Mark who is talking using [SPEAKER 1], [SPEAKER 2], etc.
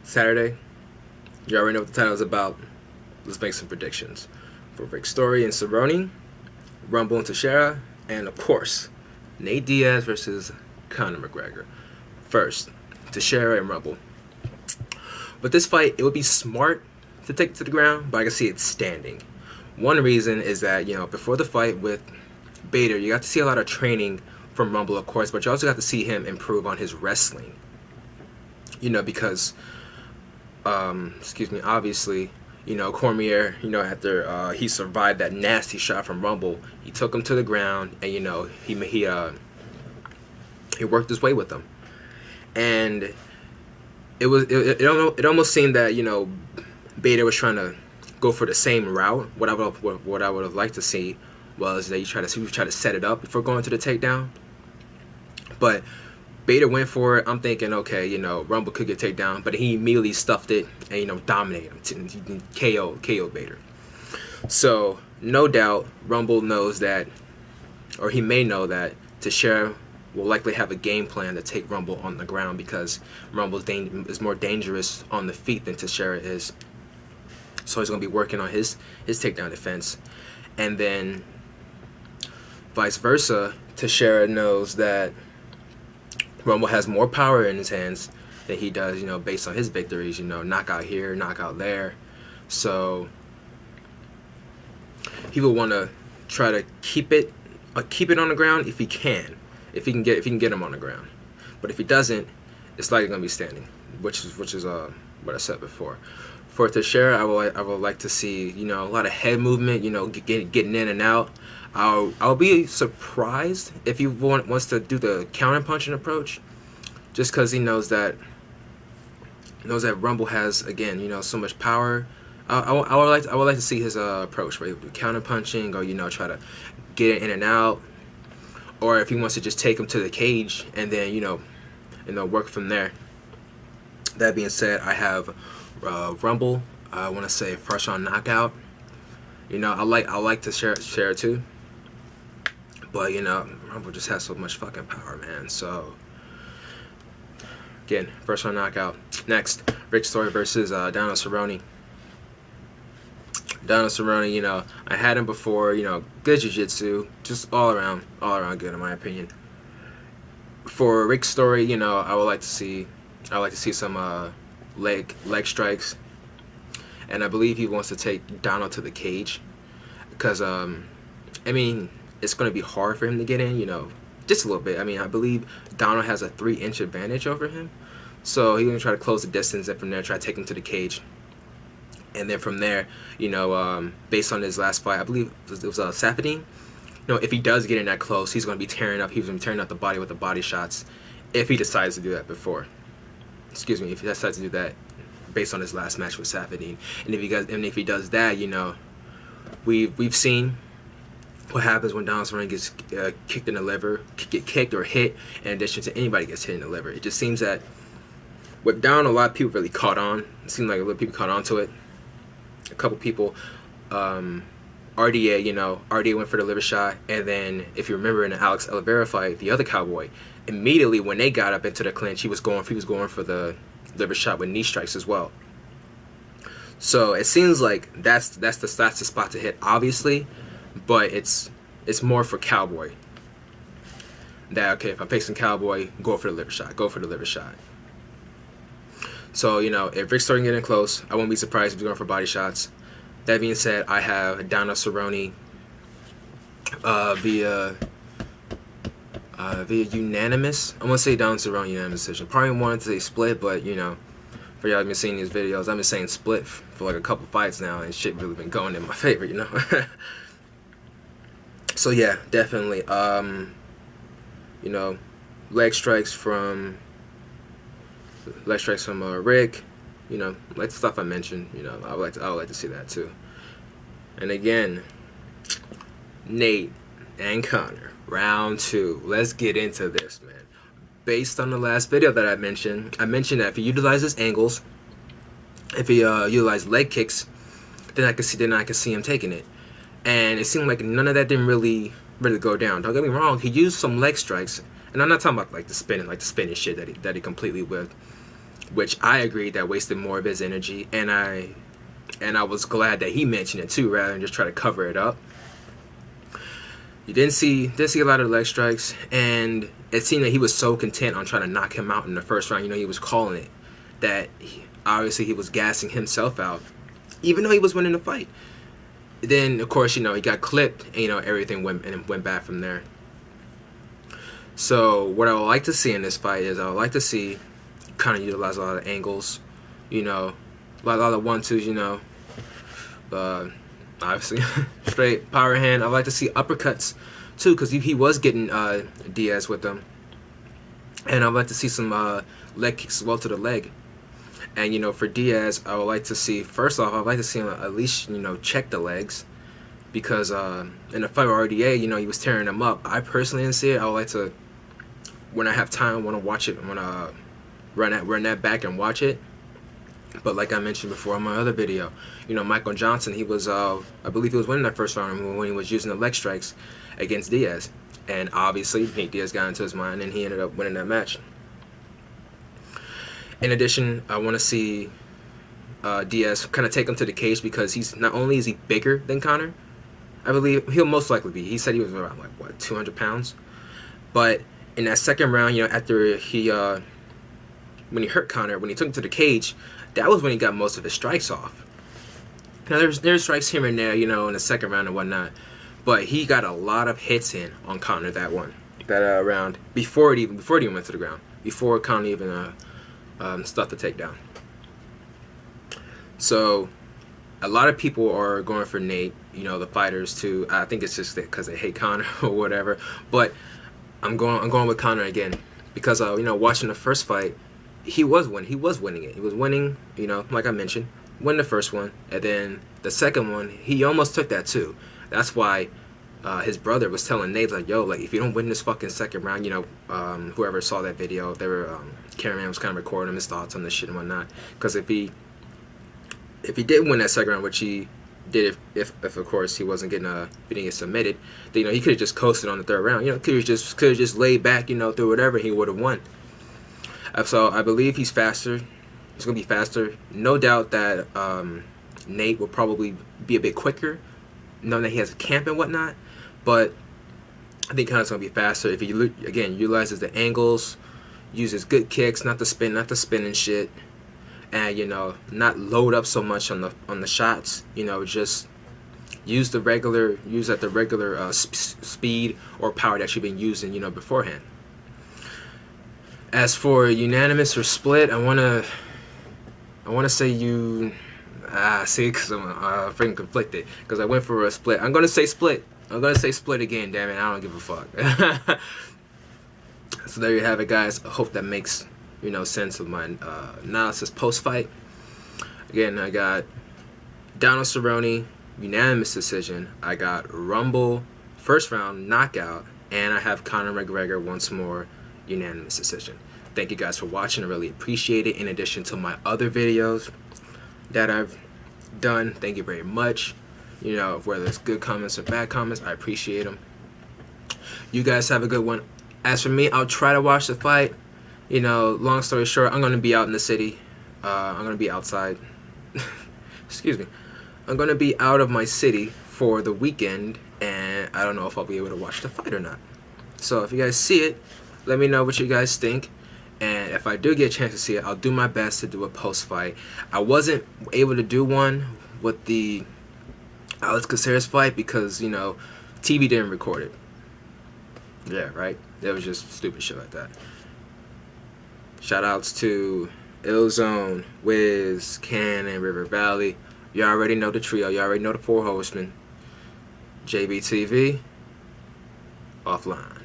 [SPEAKER 1] Saturday. You already know what the title is about. Let's make some predictions for Rick Story and Cerrone, Rumble and Teixeira, and of course, Nate Diaz versus Conor McGregor. First, Teixeira and Rumble. But this fight, it would be smart to take it to the ground, but I can see it standing. One reason is that, before the fight with Bader, you got to see a lot of training from Rumble, of course, but you also got to see him improve on his wrestling. Because, obviously, Cormier, after he survived that nasty shot from Rumble, he took him to the ground, and, he worked his way with him. And it almost seemed that, Bader was trying to go for the same route. What I would have liked to see was that he tried to set it up before going to the takedown. But Bader went for it. I'm thinking, okay, Rumble could get takedown, but he immediately stuffed it and dominated him. He KO'd Bader. So no doubt Rumble knows that, or he may know that Teixeira will likely have a game plan to take Rumble on the ground, because Rumble is more dangerous on the feet than Teixeira is. So he's going to be working on his takedown defense. And then vice versa, Teixeira knows that Rumble has more power in his hands than he does, based on his victories, knockout here, knockout there. So he will want to try to keep it on the ground if he can. If he can get him on the ground. But if he doesn't, it's likely going to be standing, which is what I said before. For Teixeira, I would like to see a lot of head movement, getting in and out. I'll be surprised if he wants to do the counter punching approach, just because he knows that Rumble has, again, so much power. I would like to see his approach, where he would do counter punching, or try to get it in and out, or if he wants to just take him to the cage and then work from there. That being said, I have Rumble. I want to say first round knockout. I like to share too, but Rumble just has so much fucking power, man. So again, first round knockout. Next, Rick Story versus Donald Cerrone. Donald Cerrone, I had him before. Good jiu-jitsu, just all around good in my opinion. For Rick Story, I would like to see some leg strikes, and I believe he wants to take Donald to the cage, because it's going to be hard for him to get in, just a little bit. I believe Donald has a 3-inch advantage over him, so he's going to try to close the distance, and from there try to take him to the cage. And then from there, based on his last fight, I believe it was Safadine. If he does get in that close, he's going to be tearing up the body with the body shots, if he decides to do that if he decides to do that based on his last match with Safadine. And if he does that, we've seen what happens when Donald Cerrone gets kicked in the liver, get kicked or hit, in addition to anybody gets hit in the liver. It just seems that with Donald, a lot of people really caught on. It seemed like a lot of people caught on to it. A couple people, RDA went for the liver shot, and then if you remember in the Alex Oliveira fight, the other cowboy, immediately when they got up into the clinch, he was going for the liver shot with knee strikes as well. So it seems like that's the spot to hit, obviously, but it's more for Cowboy. That, okay, if I'm facing Cowboy, go for the liver shot. So, if Rick's starting getting close, I won't be surprised if he's going for body shots. That being said, I have Donald Cerrone via unanimous. I'm going to say Donald Cerrone unanimous decision. Probably wanted to say split, but, for y'all been seeing these videos, I've been saying split for like a couple fights now, and shit really been going in my favor, So, yeah, definitely. Leg strikes from Rick, like the stuff I mentioned, I would like to see that too. And again, Nate and Conor, round 2. Let's get into this, man. Based on the last video that I mentioned that if he utilizes angles, if he utilized leg kicks, then I could see him taking it. And it seemed like none of that didn't really go down. Don't get me wrong, he used some leg strikes, and I'm not talking about like the spinning shit that he completely whipped. which I agreed that wasted more of his energy, and I was glad that he mentioned it too, rather than just try to cover it up. You didn't see a lot of leg strikes, and it seemed that he was so content on trying to knock him out in the first round. You know, he was calling it, that obviously he was gassing himself out, even though he was winning the fight. Then, of course, you know, he got clipped, and, you know, everything went bad from there. So what I would like to see in this fight is I would like to see kind of utilize a lot of angles, you know, a lot of 1-2s, you know, obviously straight power hand. I'd like to see uppercuts too, because he was getting Diaz with them, and I'd like to see some leg kicks as well to the leg. And, you know, for Diaz, I would like to see, first off, I'd like to see him at least, you know, check the legs, because in the fight with RDA, you know, he was tearing them up. I personally didn't see it. I would like to, when I have time, I want to watch it. I want to run that back and watch it. But like I mentioned before in my other video, you know, Michael Johnson, he was, I believe he was winning that first round when he was using the leg strikes against Diaz. And obviously, Nate Diaz got into his mind, and he ended up winning that match. In addition, I want to see Diaz kind of take him to the cage, because he's not only is he bigger than Conor, I believe he'll most likely be. He said he was around, like, what, 200 pounds? But in that second round, you know, after he, when he hurt Conor, when he took him to the cage, that was when he got most of his strikes off. Now, there's strikes here and there, you know, in the second round and whatnot, but he got a lot of hits in on Conor that round, before it even went to the ground, before Conor even stuffed the takedown. So a lot of people are going for Nate, you know, the fighters too. I think it's just because they hate Conor or whatever. But I'm going with Conor again, because you know, watching the first fight, he was winning it. He was winning, you know, like I mentioned, win the first one, and then the second one, he almost took that too. That's why his brother was telling Nate, like, yo, like, if you don't win this fucking second round, you know, whoever saw that video, they were cameraman was kind of recording him, his thoughts on this shit and whatnot. Because if he did win that second round, which he did, if of course he wasn't getting he didn't get submitted, then, you know, he could have just coasted on the third round. You know, could have just laid back, you know, through whatever, he would have won. So I believe he's faster. He's gonna be faster. No doubt that Nate will probably be a bit quicker, knowing that he has a camp and whatnot. But I think Conor's gonna be faster if he again utilizes the angles, uses good kicks, not the spin and shit, and, you know, not load up so much on the shots. You know, just use at the regular speed or power that you've been using, you know, beforehand. As for unanimous or split, I wanna say see, because I'm freaking conflicted, because I went for a split. I'm gonna say split. I'm gonna say split again, damn it. I don't give a fuck. So there you have it, guys. I hope that makes, you know, sense of my analysis post-fight. Again, I got Donald Cerrone, unanimous decision. I got Rumble, first round knockout, and I have Conor McGregor once more, unanimous decision. Thank you guys for watching. I really appreciate it. In addition to my other videos that I've done, thank you very much. You know, whether it's good comments or bad comments, I appreciate them. You guys have a good one. As for me, I'll try to watch the fight. You know, long story short, I'm going to be out in the city. I'm going to be outside. Excuse me. I'm going to be out of my city for the weekend, and I don't know if I'll be able to watch the fight or not. So if you guys see it, let me know what you guys think. And if I do get a chance to see it, I'll do my best to do a post-fight. I wasn't able to do one with the Alex Caceres fight because, you know, TV didn't record it. Yeah, right? It was just stupid shit like that. Shout outs to Illzone, Wiz, Can, and River Valley. You already know the trio. You already know the four horsemen. JBTV, offline.